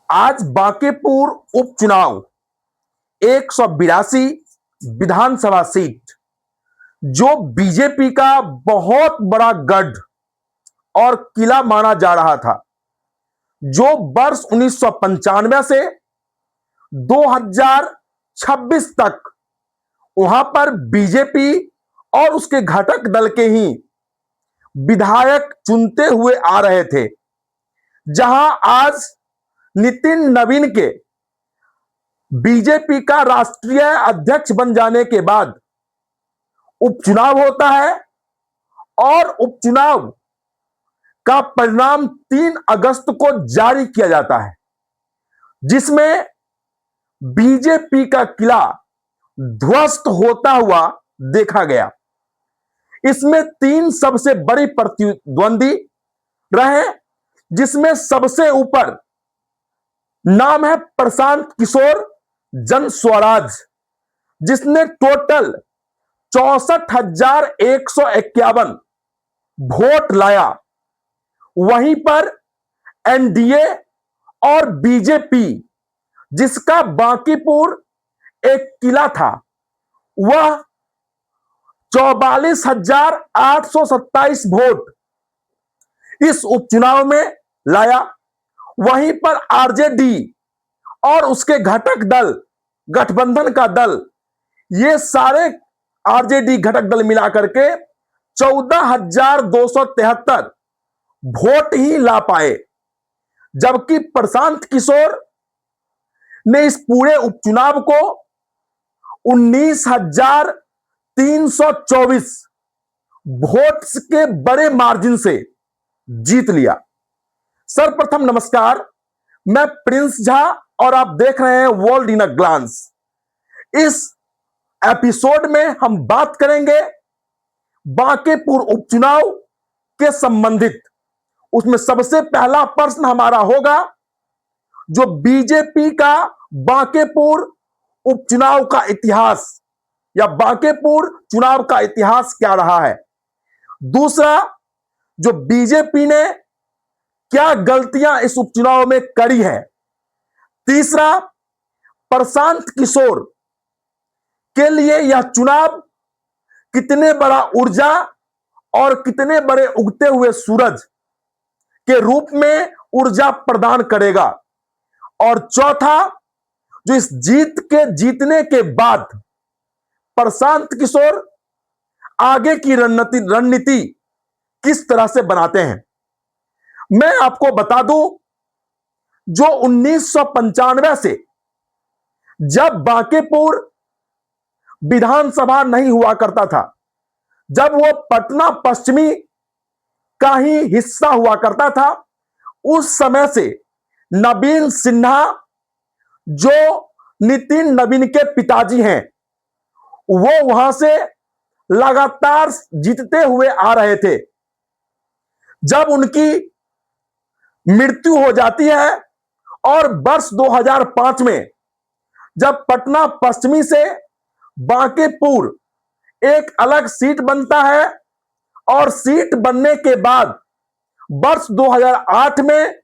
आज बांकीपुर उपचुनाव 182 विधानसभा सीट जो बीजेपी का बहुत बड़ा गढ़ और किला माना जा रहा था, जो वर्ष 1995 से 2026 तक वहां पर बीजेपी और उसके घटक दल के ही विधायक चुनते हुए आ रहे थे, जहां आज नितिन नवीन के बीजेपी का राष्ट्रीय अध्यक्ष बन जाने के बाद उपचुनाव होता है और उपचुनाव का परिणाम 3 अगस्त को जारी किया जाता है, जिसमें बीजेपी का किला ध्वस्त होता हुआ देखा गया। इसमें 3 सबसे बड़ी प्रतिद्वंदी रहे, जिसमें सबसे ऊपर नाम है प्रशांत किशोर जन स्वराज, जिसने टोटल 64,151 वोट लाया। वहीं पर एनडीए और बीजेपी, जिसका बांकीपुर एक किला था, वह 44,827 वोट इस उपचुनाव में लाया। वहीं पर आरजेडी और उसके घटक दल, गठबंधन का दल, ये सारे आरजेडी घटक दल मिलाकर के 14,273 वोट ही ला पाए, जबकि प्रशांत किशोर ने इस पूरे उपचुनाव को 19,324 वोट्स के बड़े मार्जिन से जीत लिया। सर्वप्रथम नमस्कार, मैं प्रिंस झा और आप देख रहे हैं वर्ल्ड इन अ ग्लांस। इस एपिसोड में हम बात करेंगे बांकीपुर उपचुनाव के संबंधित। उसमें सबसे पहला प्रश्न हमारा होगा, जो बीजेपी का बांकीपुर उपचुनाव का इतिहास या बांकीपुर चुनाव का इतिहास क्या रहा है। दूसरा, जो बीजेपी ने क्या गलतियां इस उपचुनाव में करी है। तीसरा, प्रशांत किशोर के लिए यह चुनाव कितने बड़ा ऊर्जा और कितने बड़े उगते हुए सूरज के रूप में ऊर्जा प्रदान करेगा। और चौथा, जो इस जीत के जीतने के बाद प्रशांत किशोर आगे की रणनीति किस तरह से बनाते हैं। मैं आपको बता दूं, जो 1995 से जब बांकीपुर विधानसभा नहीं हुआ करता था, जब वो पटना पश्चिमी का ही हिस्सा हुआ करता था, उस समय से नवीन सिन्हा, जो नितिन नवीन के पिताजी हैं, वो वहां से लगातार जीतते हुए आ रहे थे। जब उनकी मृत्यु हो जाती है और वर्ष 2005 में जब पटना पश्चिमी से बांकीपुर एक अलग सीट बनता है और सीट बनने के बाद वर्ष 2008 में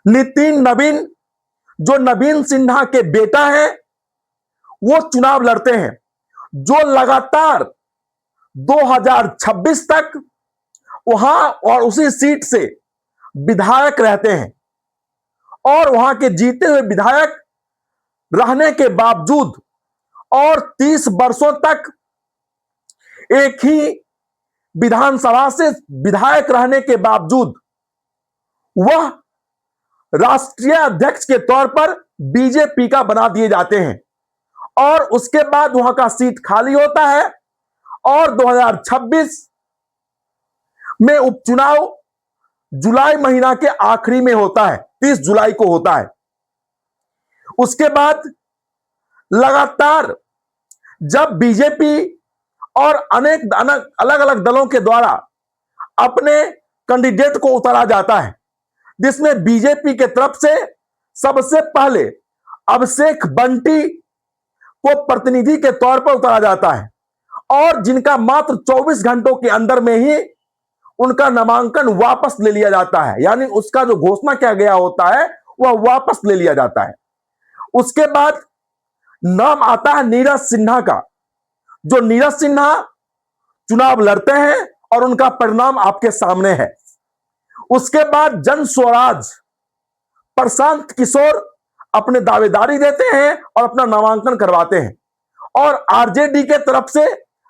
नितिन नवीन, जो नवीन सिन्हा के बेटा हैं, वो चुनाव लड़ते हैं, जो लगातार 2026 तक वहां और उसी सीट से विधायक रहते हैं। और वहां के जीते हुए विधायक रहने के बावजूद और 30 वर्षों तक एक ही विधानसभा से विधायक रहने के बावजूद वह राष्ट्रीय अध्यक्ष के तौर पर बीजेपी का बना दिए जाते हैं। और उसके बाद वहां का सीट खाली होता है और 2026 में उपचुनाव जुलाई महीना के आखिरी में होता है, 30 जुलाई को होता है। उसके बाद लगातार जब बीजेपी और अनेक अलग अलग दलों के द्वारा अपने कैंडिडेट को उतारा जाता है, जिसमें बीजेपी के तरफ से सबसे पहले अभिषेक बंटी को प्रतिनिधि के तौर पर उतारा जाता है, और जिनका मात्र 24 घंटों के अंदर में ही उनका नामांकन वापस ले लिया जाता है। यानी उसका जो घोषणा किया गया होता है वह वापस ले लिया जाता है। उसके बाद नाम आता है नीरज सिन्हा का। जो नीरज सिन्हा चुनाव लड़ते हैं और उनका परिणाम आपके सामने है। उसके बाद जन स्वराज, प्रशांत किशोर अपने दावेदारी देते हैं और अपना नामांकन करवाते हैं और आरजेडी के तरफ से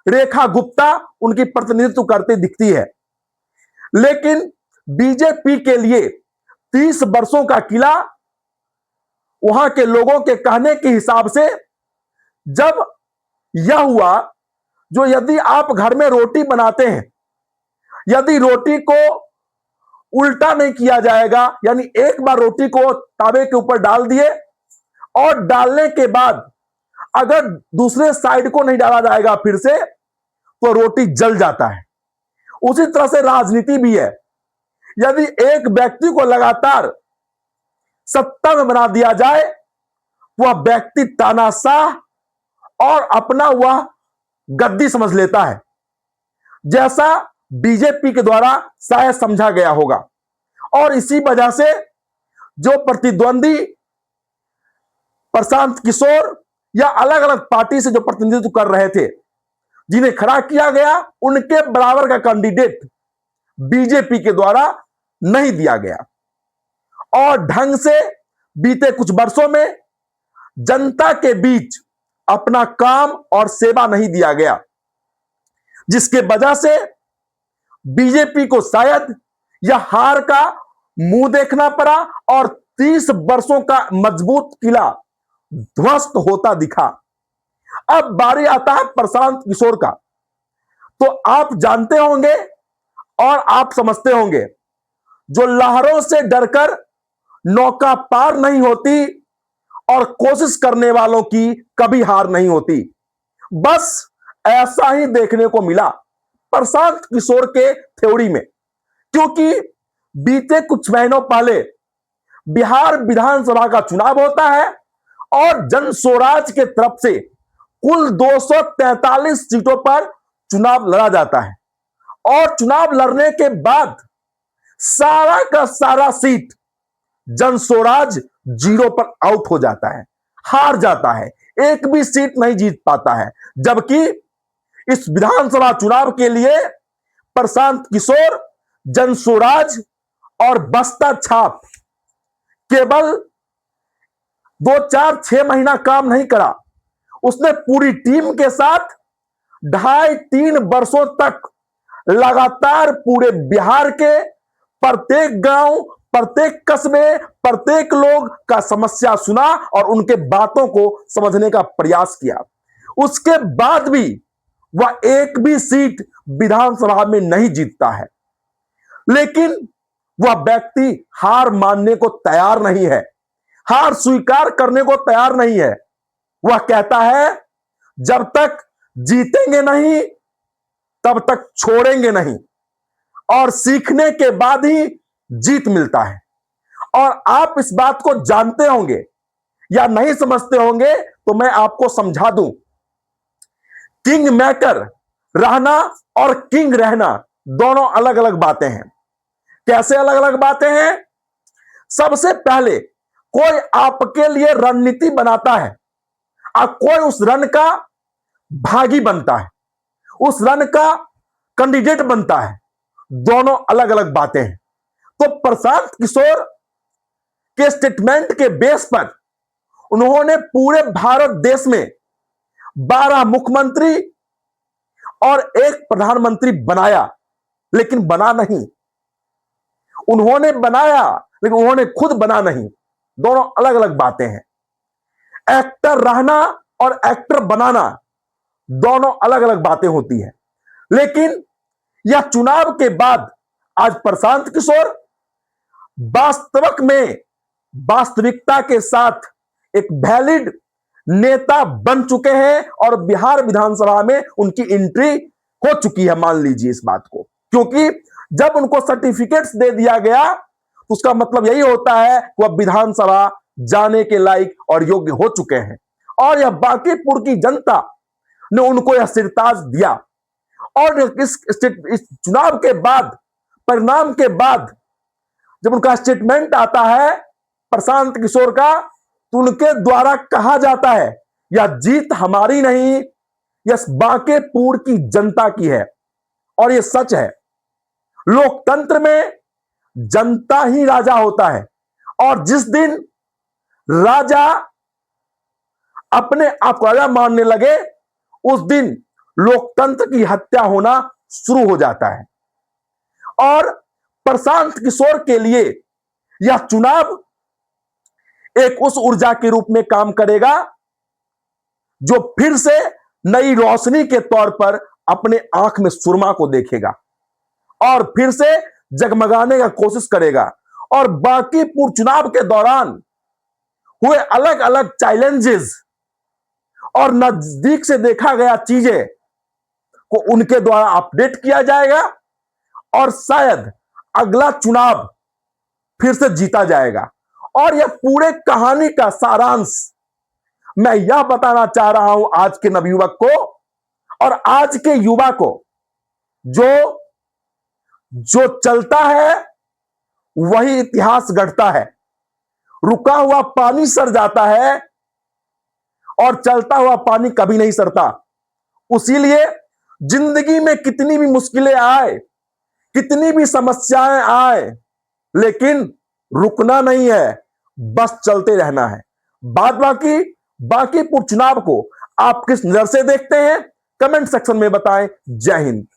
रेखा गुप्ता उनकी प्रतिनिधित्व करती दिखती है। लेकिन बीजेपी के लिए 30 वर्षों का किला वहां के लोगों के कहने के हिसाब से जब यह हुआ, जो यदि आप घर में रोटी बनाते हैं, यदि रोटी को उल्टा नहीं किया जाएगा, यानी एक बार रोटी को तावे के ऊपर डाल दिए और डालने के बाद अगर दूसरे साइड को नहीं डाला जाएगा फिर से, तो रोटी जल जाता है। उसी तरह से राजनीति भी है। यदि एक व्यक्ति को लगातार सत्ता में बना दिया जाए, वह व्यक्ति तानाशाह और अपना वह गद्दी समझ लेता है, जैसा बीजेपी के द्वारा शायद समझा गया होगा। और इसी वजह से जो प्रतिद्वंदी प्रशांत किशोर या अलग अलग पार्टी से जो प्रतिनिधित्व कर रहे थे, जिन्हें खड़ा किया गया, उनके बराबर का कैंडिडेट बीजेपी के द्वारा नहीं दिया गया और ढंग से बीते कुछ वर्षों में जनता के बीच अपना काम और सेवा नहीं दिया गया, जिसके वजह से बीजेपी को शायद यह हार का मुंह देखना पड़ा और 30 वर्षों का मजबूत किला ध्वस्त होता दिखा। अब बारी आता है प्रशांत किशोर का। तो आप जानते होंगे और आप समझते होंगे, जो लहरों से डरकर नौका पार नहीं होती और कोशिश करने वालों की कभी हार नहीं होती। बस ऐसा ही देखने को मिला प्रशांत किशोर के थ्योरी में, क्योंकि बीते कुछ महीनों पहले बिहार विधानसभा का चुनाव होता है और जन स्वराज के तरफ से कुल 243 सीटों पर चुनाव लड़ा जाता है और चुनाव लड़ने के बाद सारा का सारा सीट जन स्वराज 0 पर आउट हो जाता है, हार जाता है, एक भी सीट नहीं जीत पाता है। जबकि इस विधानसभा चुनाव के लिए प्रशांत किशोर, जन स्वराज और बस्ता छाप केवल 2-4-6 महीना काम नहीं करा, उसने पूरी टीम के साथ 2.5-3 वर्षों तक लगातार पूरे बिहार के प्रत्येक गांव, प्रत्येक कस्बे, प्रत्येक लोग का समस्या सुना और उनके बातों को समझने का प्रयास किया। उसके बाद भी वह एक भी सीट विधानसभा में नहीं जीतता है, लेकिन वह व्यक्ति हार मानने को तैयार नहीं है, हार स्वीकार करने को तैयार नहीं है। वह कहता है जब तक जीतेंगे नहीं तब तक छोड़ेंगे नहीं, और सीखने के बाद ही जीत मिलता है। और आप इस बात को जानते होंगे या नहीं समझते होंगे, तो मैं आपको समझा दूं। किंग मेकर रहना और किंग रहना दोनों अलग अलग बातें हैं। कैसे अलग अलग बातें हैं? सबसे पहले कोई आपके लिए रणनीति बनाता है और कोई उस रण का भागी बनता है, उस रण का कैंडिडेट बनता है। दोनों अलग अलग बातें हैं। तो प्रशांत किशोर के स्टेटमेंट के बेस पर उन्होंने पूरे भारत देश में 12 मुख्यमंत्री और 1 प्रधानमंत्री बनाया, लेकिन बना नहीं। उन्होंने बनाया लेकिन उन्होंने खुद बना नहीं। दोनों अलग अलग बातें हैं। एक्टर रहना और एक्टर बनाना दोनों अलग अलग बातें होती हैं। लेकिन यह चुनाव के बाद आज प्रशांत किशोर वास्तविक में वास्तविकता के साथ एक वैलिड नेता बन चुके हैं और बिहार विधानसभा में उनकी एंट्री हो चुकी है। मान लीजिए इस बात को, क्योंकि जब उनको सर्टिफिकेट्स दे दिया गया तो उसका मतलब यही होता है कि वह विधानसभा जाने के लायक और योग्य हो चुके हैं। और यह बांकीपुर की जनता ने उनको यह सिरताज दिया। और इस चुनाव के बाद, परिणाम के बाद, जब उनका स्टेटमेंट आता है प्रशांत किशोर का, तो उनके द्वारा कहा जाता है यह जीत हमारी नहीं, यह बांकेपुर की जनता की है। और यह सच है। लोकतंत्र में जनता ही राजा होता है, और जिस दिन राजा अपने आप को राजा मानने लगे, उस दिन लोकतंत्र की हत्या होना शुरू हो जाता है। और प्रशांत किशोर के लिए यह चुनाव एक उस ऊर्जा के रूप में काम करेगा जो फिर से नई रोशनी के तौर पर अपने आंख में सुरमा को देखेगा और फिर से जगमगाने का कोशिश करेगा। और बांकीपुर चुनाव के दौरान हुए अलग अलग चैलेंजेस और नजदीक से देखा गया चीजें को उनके द्वारा अपडेट किया जाएगा, और शायद अगला चुनाव फिर से जीता जाएगा। और यह पूरे कहानी का सारांश मैं यह बताना चाह रहा हूं आज के नवयुवक को और आज के युवा को, जो चलता है वही इतिहास गढ़ता है। रुका हुआ पानी सर जाता है और चलता हुआ पानी कभी नहीं सरता। उसीलिए जिंदगी में कितनी भी मुश्किलें आए, कितनी भी समस्याएं आए, लेकिन रुकना नहीं है, बस चलते रहना है। बांकीपुर चुनाव को आप किस नजर से देखते हैं, कमेंट सेक्शन में बताएं। जय हिंद।